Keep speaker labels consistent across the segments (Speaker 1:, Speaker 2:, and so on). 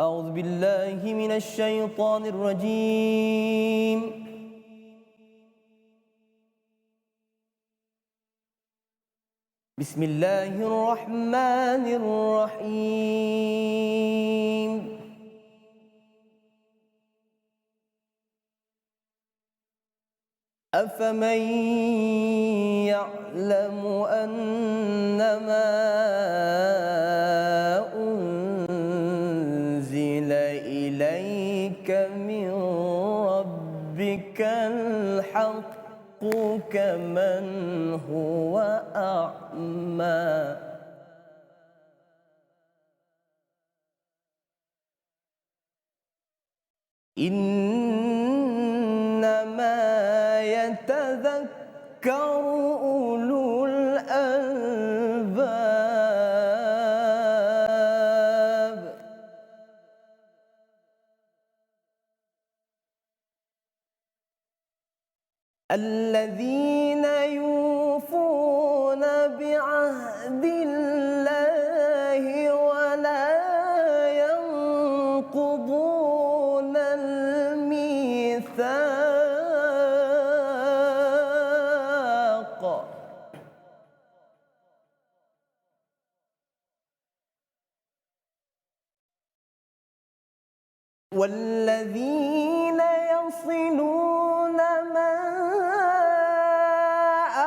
Speaker 1: أعوذ بالله من الشيطان الرجيم. بسم الله الرحمن الرحيم. أفمن يعلم أنما أنزل إليك من ربك الحق كمن هو أعمى إنما يتذكر أولو الألباب. الذين يوفون بعهد الله ولا ينقضون الميثاق. والذين يصلون ما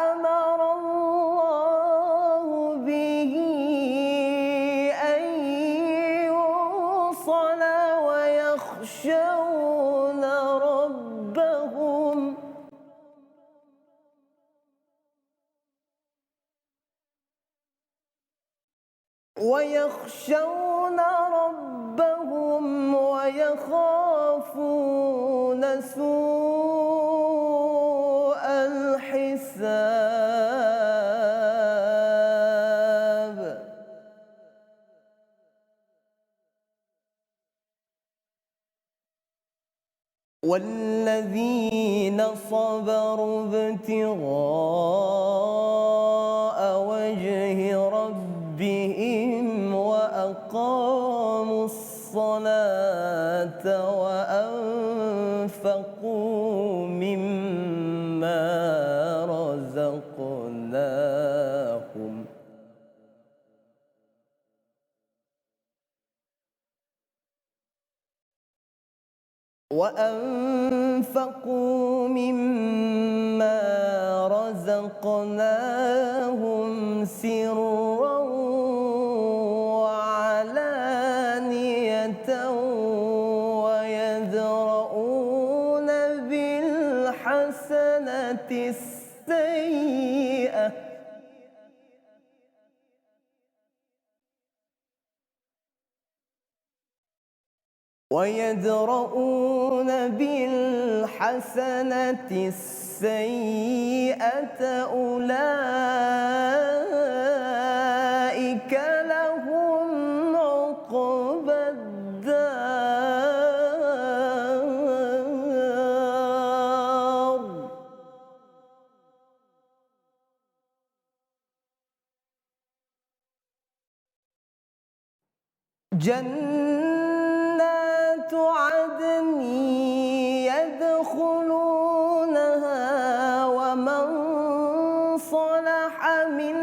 Speaker 1: أمر الله به أن يوصل ويخشون ربهم ويخافون سوء الحساب. والذين صبروا ابتغاء وجه ربهم وأقاموا الصلاة وأنفقوا مما رزقناهم سرا وعلانية ويدرؤون بالحسنة السيئة أولئك لهم عقبى الدار. جنات عدن يدخلونها ومن صلح من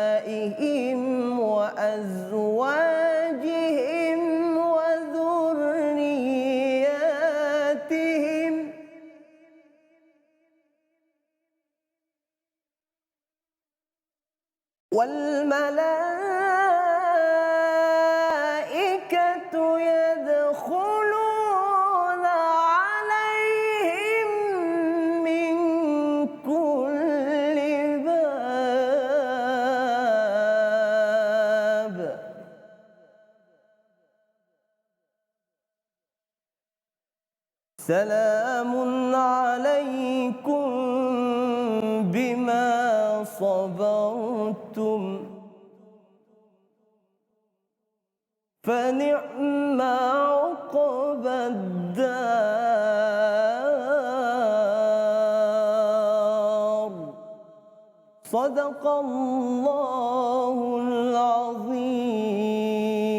Speaker 1: آبائهم وأزواجهم وذرياتهم والملائكة يدخلون عليهم من كل باب. سلام عليكم بما صبرتم فنعم عقبى الدار. صدق الله العظيم.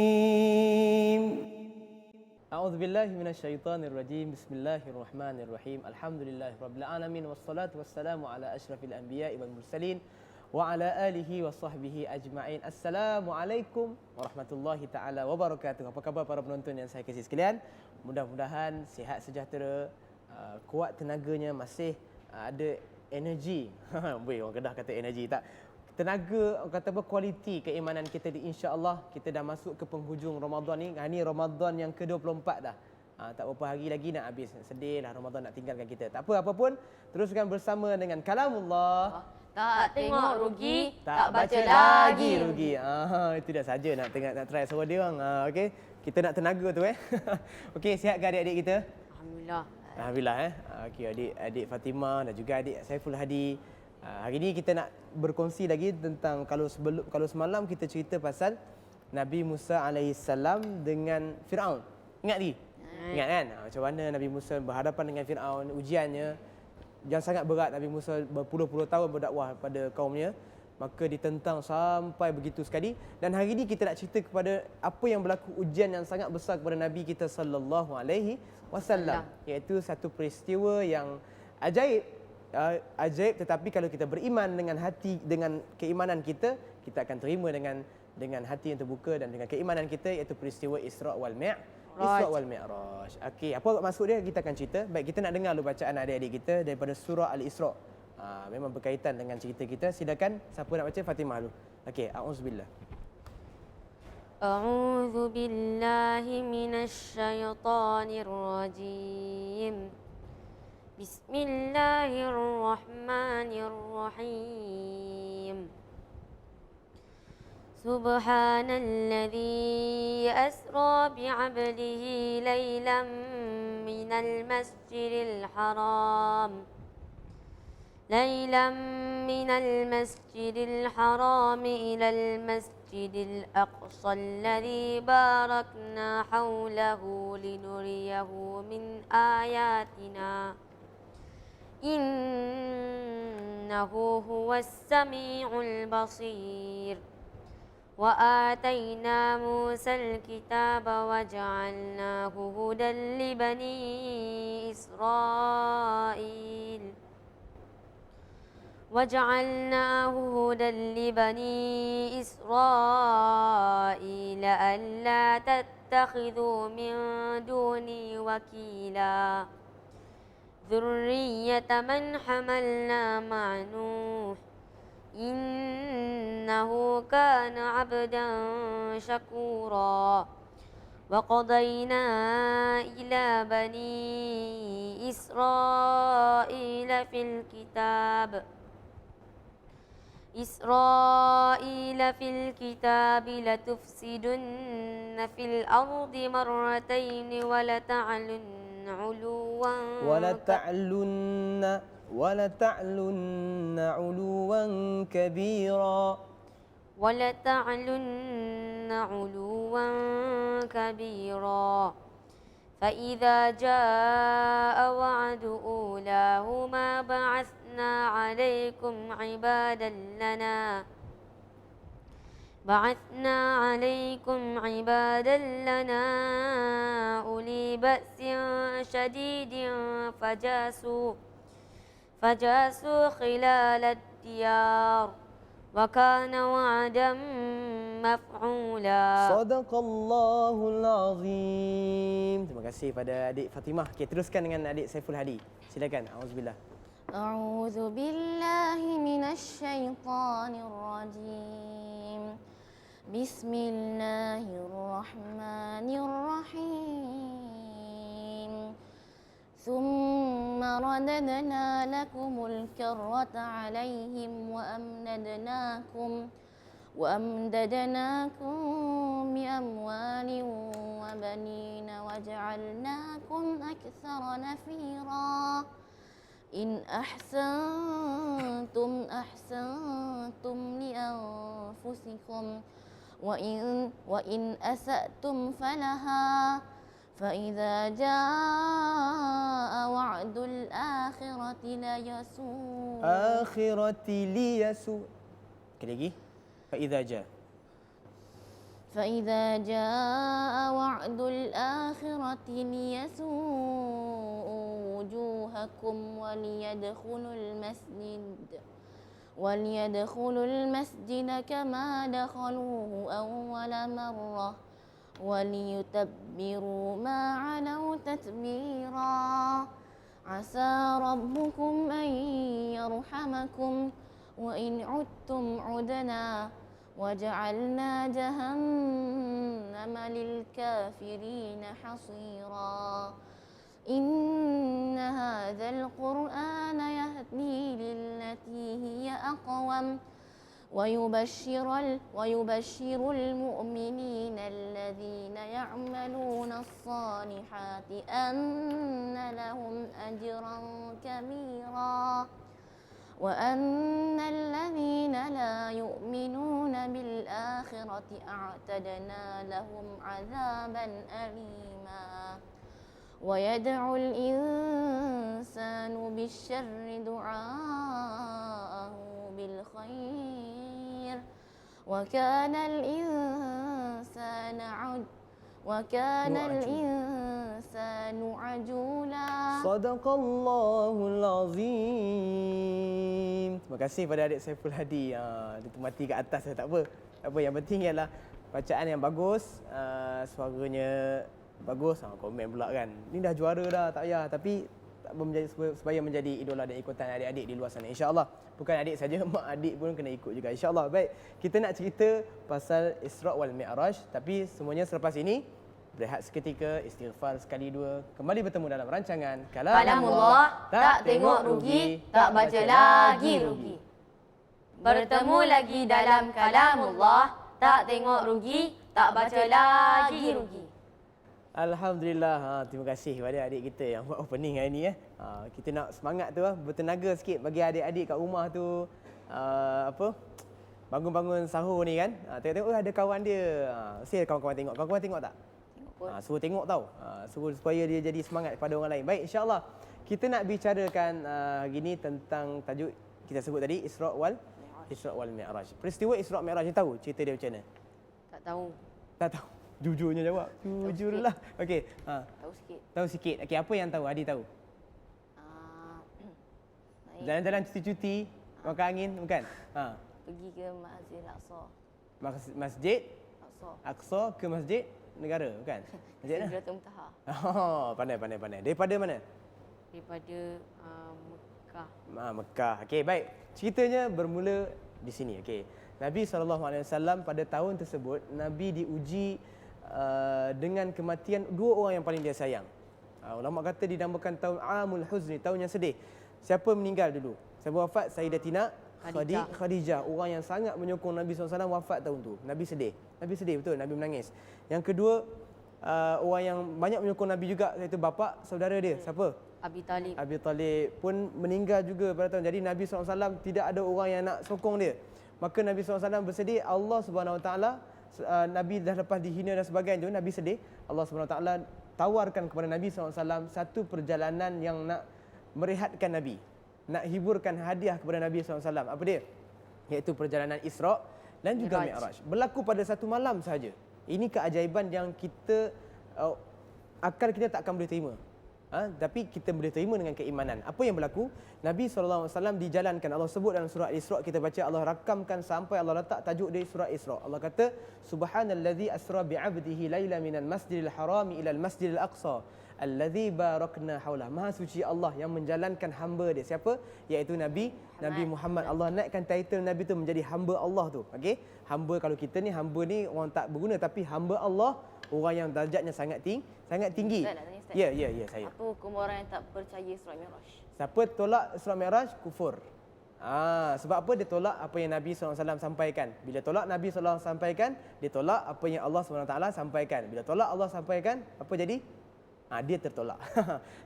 Speaker 1: billahi minasyaitonir rajim. Bismillahirrahmanirrahim. Alhamdulillahirabbil alamin wassalatu wassalamu ala asyrafil anbiya'i wal mursalin wa ala alihi wa sahbihi ajma'in. Assalamualaikum warahmatullahi taala wabarakatuh. Apa khabar para penonton yang saya kasih sekalian? Mudah-mudahan sihat sejahtera, kuat tenaganya, masih ada energi. Boleh orang Kedah kata energi tak? Tenaga, orang kata berkualiti keimanan kita di insya-Allah. Kita dah masuk ke penghujung Ramadan ni. Ini Ramadan yang ke-24 dah. Tak berapa hari lagi nak habis. Sedihlah Ramadan nak tinggalkan kita. Tak apa apapun, teruskan bersama dengan kalamullah.
Speaker 2: Tak tengok rugi,
Speaker 1: Tak baca lagi rugi. Itu dah saja nak try suara dia orang. Okey. Kita nak tenaga tu Okey, sihat ke adik-adik kita?
Speaker 2: Alhamdulillah.
Speaker 1: Alhamdulillah Okey, adik Fatimah dan juga adik Saiful Hadi. Hari ini kita nak berkongsi lagi tentang kalau semalam kita cerita pasal Nabi Musa alaihissalam dengan Firaun. Ingat lagi? Ingat kan? Macam mana Nabi Musa berhadapan dengan Firaun, ujiannya yang sangat berat. Nabi Musa berpuluh-puluh tahun berdakwah pada kaumnya, maka ditentang sampai begitu sekali. Dan hari ini kita nak cerita kepada apa yang berlaku, ujian yang sangat besar kepada Nabi kita sallallahu alaihi wasallam, iaitu satu peristiwa yang ajaib. Ajaib, tetapi kalau kita beriman dengan hati, dengan keimanan kita akan terima dengan hati yang terbuka dan dengan keimanan kita, iaitu peristiwa Isra wal Mi'raj. Okey, apa maksud dia kita akan cerita. Baik, kita nak dengar dulu bacaan adik-adik kita daripada surah Al-Isra. Memang berkaitan dengan cerita kita. Silakan siapa nak baca? Fatimah dulu. Okey, auzubillah.
Speaker 2: A'udzu billahi minasyaitonir rajim. Bismillahirrahmanirrahim. Subhanalladzi asra bi'abdihi laylan minal masjidil haram ilal masjidil aqsa alladzi barakna hawlahu linuriyahu min ayatina innahu huwas sami'ul basir. Wa atayna Musal kitaba wa ja'alnahu hudan li bani Israil. وجعلناه هدى لبني إسرائيل ألا تتخذوا من دوني وكيلا ذرية من حملنا مع نوح إنه كان عبدا شكورا وقضينا إلى بني إسرائيل في الكتاب لتفسدن في الأرض مرتين
Speaker 1: ولتعلن علوا كبيرا.
Speaker 2: فإذا جاء وعد أولاهما بعثنا عليكم عبادا لنا أولي بأس شديد فجاسوا خلال الديار وكان وعدا مفعولا.
Speaker 1: Sadaqallahul azim. Terima kasih pada adik Fatimah. Okey, teruskan dengan adik Saiful Hadi. Silakan. Auzubillah.
Speaker 3: A'udzu billahi minasyaitonir rajim. Bismillahirrahmanirrahim. Thumma radadna lakumul karrata 'alaihim wa amdadnakum bi amwalin wa banina waja'alnakum aktsara nafira. In ahsantum li anfusikum wa in asa'tum falaha fa idza jaa wa'dul akhirati
Speaker 1: liyasu. Sekali lagi. Fa idza jaa
Speaker 3: فإذا جاء وعد الآخرة ليسوءوا وجوهكم وليدخلوا المسجد كما دخلوه أول مرة وليتبروا ما علوا تتبيرا عسى ربكم أن يرحمكم وإن عدتم عدنا وجعلنا جهنم للكافرين حصيرا إن هذا القرآن يهدي للتي هي أقوم ويبشر المؤمنين الذين يعملون الصالحات أن لهم أجرا كبيرا وأن الذين لا يؤمنون بالآخرة أعتدنا لهم عذابا أليما ويدعو الإنسان بالشر دعاءه بالخير وكان الإنسان عجولا.
Speaker 1: Sadaqallahul Azim. Terima kasih pada adik Saiful Hadi. Dia mati kat atas tak apa. Tak apa, yang penting ialah bacaan yang bagus, suaranya bagus. Komen pula kan. Ni dah juara dah, tak payah. Tapi supaya menjadi idola dan ikutan adik-adik di luar sana, insya-Allah. Bukan adik saja, mak adik pun kena ikut juga, insya-Allah. Baik, kita nak cerita pasal Isra' wal Mi'raj, tapi semuanya selepas ini berehat seketika, istighfar sekali dua, kembali bertemu dalam rancangan
Speaker 2: Kalamullah, tak tengok rugi, tak baca lagi rugi. Bertemu lagi dalam Kalamullah, tak tengok rugi, tak baca lagi rugi.
Speaker 1: Alhamdulillah, terima kasih kepada adik kita yang buat opening hari ni. Kita nak semangat tu, bertenaga sikit bagi adik-adik kat rumah tu, bangun-bangun sahur ni kan. Tengok-tengok ada kawan dia. Mesti kawan-kawan tengok. Kawan-kawan tengok tak? Suruh tengok tau. Suruh supaya dia jadi semangat kepada orang lain. Baik, insya-Allah kita nak bicarakan hari ni tentang tajuk kita sebut tadi, Isra' wal Mi'raj. Peristiwa Isra' Mi'raj ni tahu cerita dia macam mana?
Speaker 2: Tak tahu.
Speaker 1: Tak tahu. Jujurnya jawab. Jujurlah. Okey.
Speaker 2: Tahu sikit.
Speaker 1: Tahu sikit. Okey, apa yang tahu? Adi tahu. Jalan-jalan cuti-cuti, makan angin, bukan?
Speaker 3: Pergi ke Masjid Al-Aqsa.
Speaker 1: Masjid Aqsa ke Masjid Negara, bukan? Masjid mana?
Speaker 2: Sidratul Muntaha.
Speaker 1: Oh, pandai. Daripada mana?
Speaker 2: Daripada Mekah.
Speaker 1: Mekah. Okey, baik. Ceritanya bermula di sini. Okey. Nabi SAW pada tahun tersebut, Nabi diuji dengan kematian dua orang yang paling dia sayang. Ulama kata dinamakan tahun Amul Huzni, tahun yang sedih. Siapa meninggal dulu? Siapa wafat? Sayyidatina Khadijah. Orang yang sangat menyokong Nabi SAW wafat tahun tu. Nabi sedih. Betul. Nabi menangis. Yang kedua, orang yang banyak menyokong Nabi juga, iaitu bapa saudara dia. Siapa?
Speaker 2: Abi Talib.
Speaker 1: Abi Talib pun meninggal juga pada tahun. Jadi Nabi SAW tidak ada orang yang nak sokong dia. Maka Nabi SAW bersedih. Allah SWT, Nabi dah lepas dihina dan sebagainya, Nabi sedih. Allah SWT tawarkan kepada Nabi SAW satu perjalanan yang nak merehatkan Nabi, nak hiburkan hadiah kepada Nabi SAW. Apa dia? Iaitu perjalanan Isra' dan juga Mi'raj. Berlaku pada satu malam sahaja. Ini keajaiban yang kita akal kita tak akan boleh terima. Tapi kita boleh terima dengan keimanan. Apa yang berlaku? Nabi SAW dijalankan. Allah sebut dalam surah Isra', kita baca, Allah rakamkan sampai Allah letak tajuk dia surah Isra'. Allah kata, Subhanallazi asra bi'abdihi layla minal masjidil harami ilal masjidil aqsa allazi barakna haulah. Maha suci Allah yang menjalankan hamba dia. Siapa? Iaitu Nabi Muhammad. Allah naikkan title Nabi tu menjadi hamba Allah tu. Okey? Hamba, kalau kita ni hamba ni orang tak berguna, tapi hamba Allah orang yang darjatnya sangat tinggi. Ya, saya.
Speaker 3: Apa hukum orang yang tak percaya Isra' Mi'raj?
Speaker 1: Siapa tolak Isra' Mi'raj, kufur. Sebab apa? Dia tolak apa yang Nabi SAW sampaikan. Bila tolak Nabi SAW sampaikan, dia tolak apa yang Allah SWT sampaikan. Bila tolak Allah sampaikan, apa jadi? Dia tertolak.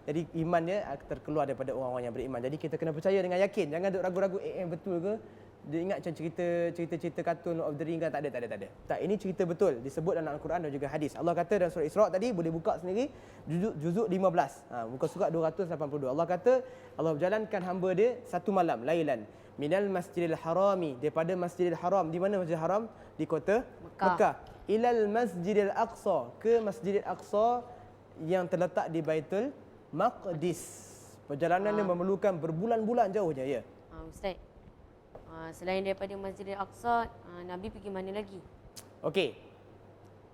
Speaker 1: Jadi imannya terkeluar daripada orang-orang yang beriman. Jadi kita kena percaya dengan yakin. Jangan duk ragu-ragu, betul ke? Dia ingat macam cerita kartun Lord of the Ring kan? Tak ada. Tak, ini cerita betul. Disebut dalam Al-Quran dan juga hadis. Allah kata dalam surah Isra' tadi, boleh buka sendiri, juzuk 15. Muka surat 282. Allah kata, Allah berjalankan hamba dia satu malam, lailan. Minal masjidil harami, daripada masjidil haram. Di mana masjidil haram? Di kota Mekah. ilal Masjidil Aqsa, ke Masjidil Aqsa yang terletak di Baitul Maqdis. Perjalanan dia memerlukan berbulan-bulan jauhnya, ya.
Speaker 2: Ustaz, selain daripada Masjidil Aqsa, Nabi pergi mana lagi?
Speaker 1: Okey.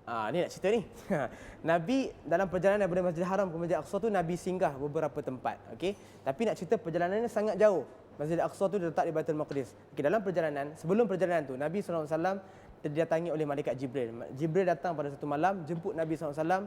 Speaker 1: Ni nak cerita ni. Nabi dalam perjalanan daripada Masjidil Haram ke Masjidil Aqsa tu Nabi singgah beberapa tempat. Okey. Tapi nak cerita perjalanannya sangat jauh. Masjidil Aqsa tu terletak di Baitul Maqdis. Okey, dalam perjalanan, sebelum perjalanan tu Nabi SAW didatangi oleh malaikat Jibril. Jibril datang pada satu malam jemput Nabi SAW.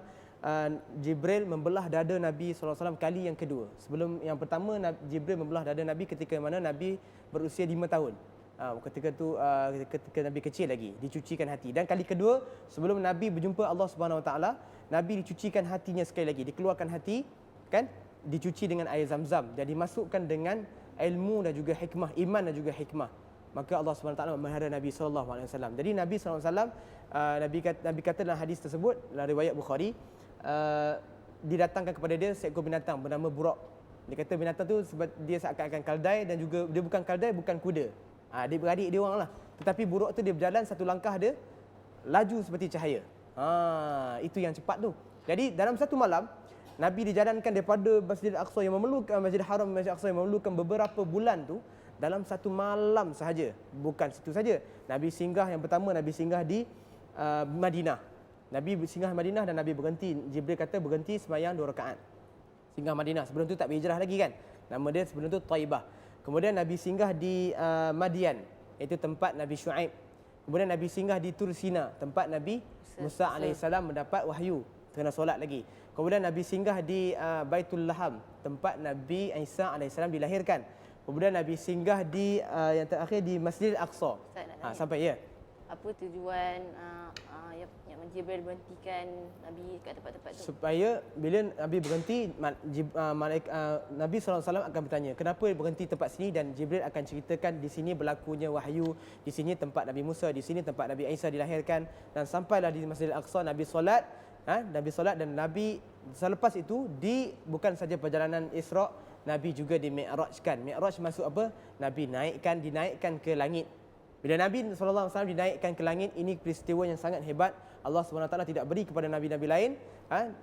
Speaker 1: Jibril membelah dada Nabi SAW kali yang kedua. Sebelum yang pertama, Jibril membelah dada Nabi ketika mana Nabi berusia 5 tahun. Ketika Nabi kecil lagi, dicucikan hati. Dan kali kedua, sebelum Nabi berjumpa Allah Subhanahu Wa Taala, Nabi dicucikan hatinya sekali lagi, dikeluarkan hati, kan, dicuci dengan air Zam-Zam dan dimasukkan dengan ilmu dan juga hikmah, iman dan juga hikmah. Maka Allah Subhanahu Wa Taala memelihara Nabi SAW. Jadi Nabi SAW, Nabi kata dalam hadis tersebut, dalam riwayat Bukhari, didatangkan kepada dia seekor binatang bernama Buraq. Dia kata binatang tu sebab dia seakan-akan kaldai dan juga dia bukan kaldai, bukan kuda. Dia beradik dia orang lah. Tetapi Buraq tu dia berjalan satu langkah dia laju seperti cahaya. Itu yang cepat tu. Jadi dalam satu malam Nabi dijalankan daripada Masjidil Aqsa yang memerlukan Masjidil Haram, Masjidil Aqsa yang memerlukan beberapa bulan tu dalam satu malam sahaja. Bukan situ saja. Nabi singgah, yang pertama Nabi singgah di Madinah. Nabi singgah Madinah dan Nabi berhenti. Jibril kata berhenti sembahyang 2 rakaat. Singgah Madinah. Sebelum tu tak berhijrah lagi kan. Nama dia sebelum tu Taibah. Kemudian Nabi singgah di Madian, iaitu tempat Nabi Shu'aib. Kemudian Nabi singgah di Tur Sina, tempat Nabi Musa AS mendapat wahyu, kena solat lagi. Kemudian Nabi singgah di Baitul Laham, tempat Nabi Isa AS dilahirkan. Kemudian Nabi singgah di yang terakhir di Masjidil Aqsa. Sampai ya.
Speaker 3: Apa tujuan yang Jibril berhentikan Nabi kat tempat-tempat tu?
Speaker 1: Supaya bila Nabi berhenti, Nabi SAW akan bertanya, kenapa berhenti tempat sini, dan Jibril akan ceritakan di sini berlakunya wahyu, di sini tempat Nabi Musa, di sini tempat Nabi Isa dilahirkan, dan sampailah di Masjidil Aqsa Nabi solat, dan Nabi selepas itu bukan saja perjalanan Isra', Nabi juga di-mi'rajkan. Mi'raj maksud apa? Nabi dinaikkan ke langit. Bila Nabi SAW dinaikkan ke langit, ini peristiwa yang sangat hebat. Allah SWT tidak beri kepada Nabi-Nabi lain.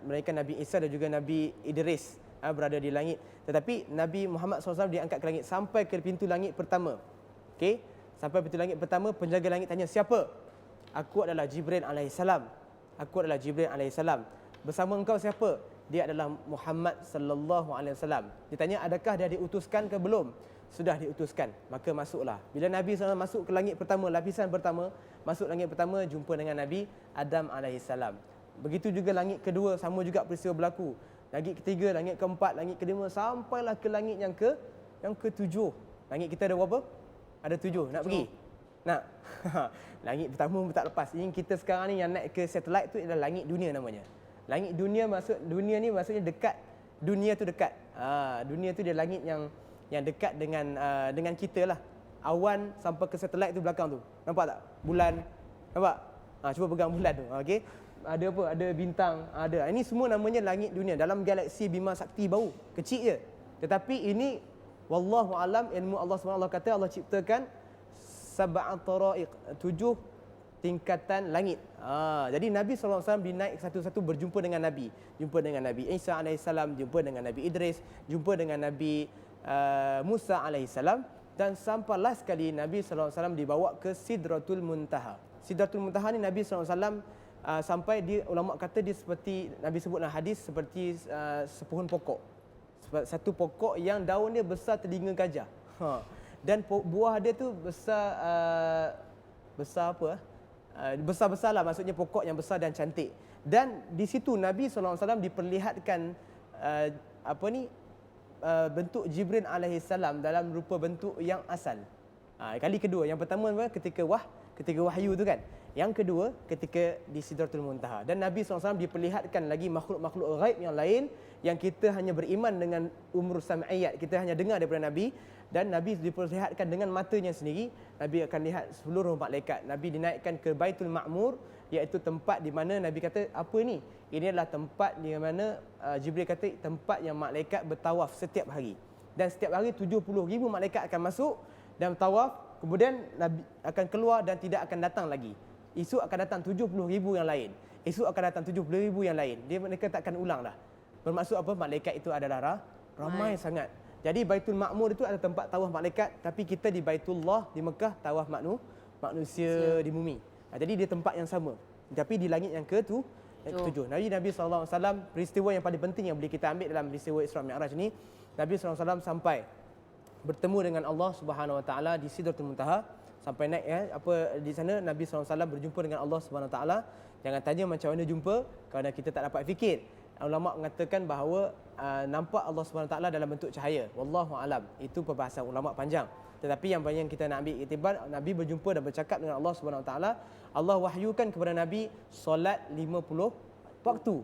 Speaker 1: Mereka Nabi Isa dan juga Nabi Idris berada di langit. Tetapi Nabi Muhammad SAW diangkat ke langit sampai ke pintu langit pertama. Okey, sampai pintu langit pertama, penjaga langit tanya, siapa? Aku adalah Jibril AS. Aku adalah Jibril AS. Bersama engkau siapa? Dia adalah Muhammad SAW. Dia tanya, adakah dia diutuskan ke belum? Sudah diutuskan, maka masuklah. Bila Nabi SAW masuk ke langit pertama, lapisan pertama, masuk langit pertama, jumpa dengan Nabi Adam AS. Begitu juga langit kedua, sama juga peristiwa berlaku. Langit ketiga, langit keempat, langit kelima, sampailah ke langit yang ketujuh. Langit kita ada berapa? Ada 7. Nak pergi? Nak? Langit pertama pun tak lepas. Ini kita sekarang ni yang naik ke satelit tu adalah langit dunia namanya. Langit dunia, dunia ni maksudnya dekat. Dunia tu dekat. Dunia tu dia langit yang dekat dengan kita lah. Awan sampai ke satelit tu belakang tu. Nampak tak? Bulan. Nampak? Cuba pegang bulan tu. Okey. Ada apa? Ada bintang. Ada. Ini semua namanya langit dunia. Dalam galaksi Bima Sakti baru. Kecil je. Tetapi ini wallahu alam, ilmu Allah SWT kata Allah ciptakan sab'at tara'iq, 7 tingkatan langit. Jadi Nabi SAW dinaik satu-satu berjumpa dengan Nabi. Jumpa dengan Nabi Isa AS, jumpa dengan Nabi Idris, jumpa dengan Nabi Musa AS, dan sampai last sekali Nabi SAW dibawa ke Sidratul Muntaha. Sidratul Muntaha ni Nabi SAW sampai ulama kata dia seperti, Nabi sebutlah hadis seperti sepohon pokok. Satu pokok yang daun dia besar telinga gajah. Dan buah dia tu besar apa? Besar-besar lah, maksudnya pokok yang besar dan cantik. Dan di situ Nabi SAW diperlihatkan bentuk Jibril AS dalam rupa bentuk yang asal. Kali kedua, yang pertama ketika wahyu tu kan. Yang kedua ketika di Sidratul Muntaha. Dan Nabi SAW diperlihatkan lagi makhluk-makhluk ghaib yang lain yang kita hanya beriman dengan umur sam'iyat, kita hanya dengar daripada Nabi. Dan Nabi diperlihatkan dengan matanya sendiri. Nabi akan lihat seluruh malaikat. Nabi dinaikkan ke Baitul Ma'mur, iaitu tempat di mana Nabi kata, apa ni? Ini adalah tempat di mana Jibril kata tempat yang malaikat bertawaf setiap hari. Dan setiap hari 70,000 malaikat akan masuk dan tawaf, kemudian Nabi akan keluar dan tidak akan datang lagi. esok akan datang 70,000 yang lain. Esok akan datang 70,000 yang lain. Mereka takkan ulang dah. Bermaksud apa? Malaikat itu adalah ramai sangat. Jadi Baitul Ma'mur itu ada tempat tawaf malaikat, tapi kita di Baitullah di Mekah tawaf manusia di bumi. Jadi dia tempat yang sama. Tapi di langit yang ke-7. Nabi SAW, peristiwa yang paling penting yang boleh kita ambil dalam peristiwa Isra Mi'raj ni, Nabi SAW sampai bertemu dengan Allah Subhanahu Wa Taala di Sidratul Muntaha, sampai naik di sana Nabi SAW berjumpa dengan Allah Subhanahu Wa Taala. Jangan tanya macam mana jumpa, kerana kita tak dapat fikir. Ulama mengatakan bahawa nampak Allah Subhanahu Wa Taala dalam bentuk cahaya. Wallahu alam. Itu perbahasan ulama panjang. Tetapi yang banyak kita nak ambil iktibar, Nabi berjumpa dan bercakap dengan Allah Subhanahu Wa Taala. Allah wahyukan kepada Nabi solat 50 waktu.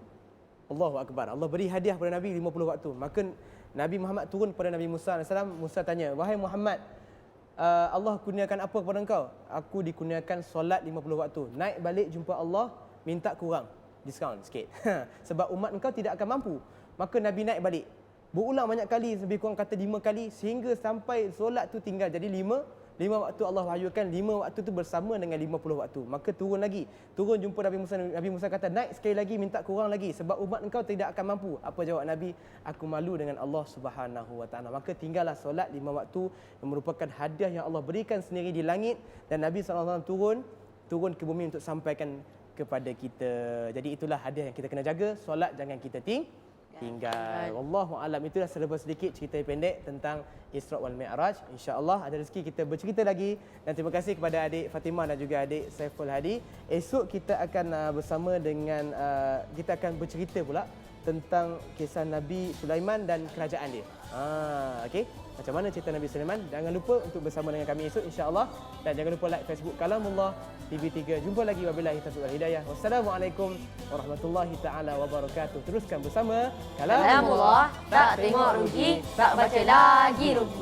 Speaker 1: Allahu akbar. Allah beri hadiah kepada Nabi 50 waktu. Maka Nabi Muhammad turun kepada Nabi Musa AS. Musa tanya, "Wahai Muhammad, Allah kurniakan apa kepada engkau?" "Aku dikurniakan solat 50 waktu. Naik balik jumpa Allah, minta kurang, diskaun sikit." Sebab umat engkau tidak akan mampu. Maka Nabi naik balik. Berulang banyak kali, lebih kurang kata 5 kali, sehingga sampai solat tu tinggal jadi 5 waktu. Allah wahyukan 5 waktu tu bersama dengan 50 waktu. Maka turun lagi. Turun jumpa Nabi Musa. Nabi Musa kata, "Naik sekali lagi, minta kurang lagi sebab umat engkau tidak akan mampu." Apa jawab Nabi? "Aku malu dengan Allah Subhanahu Wa Taala." Maka tinggallah solat 5 waktu yang merupakan hadiah yang Allah berikan sendiri di langit, dan Nabi SAW turun ke bumi untuk sampaikan kepada kita. Jadi itulah hadiah yang kita kena jaga. Solat jangan kita tinggal. Wallahu alam. Itulah serba sedikit cerita pendek tentang Isra wal Mi'raj. InsyaAllah ada rezeki kita bercerita lagi. Dan terima kasih kepada adik Fatimah dan juga adik Saiful Hadi. Esok kita akan bersama dengan kita akan bercerita pula tentang kisah Nabi Sulaiman dan kerajaan dia. Okey. Macam mana cerita Nabi Sulaiman? Jangan lupa untuk bersama dengan kami esok insya-Allah, dan jangan lupa like Facebook Kalamullah TV3. Jumpa lagi, wabillahi taufiq wal hidayah. Wassalamualaikum warahmatullahi taala wabarakatuh. Teruskan bersama
Speaker 2: Kalamullah, tak tengok rugi, tak baca lagi rugi.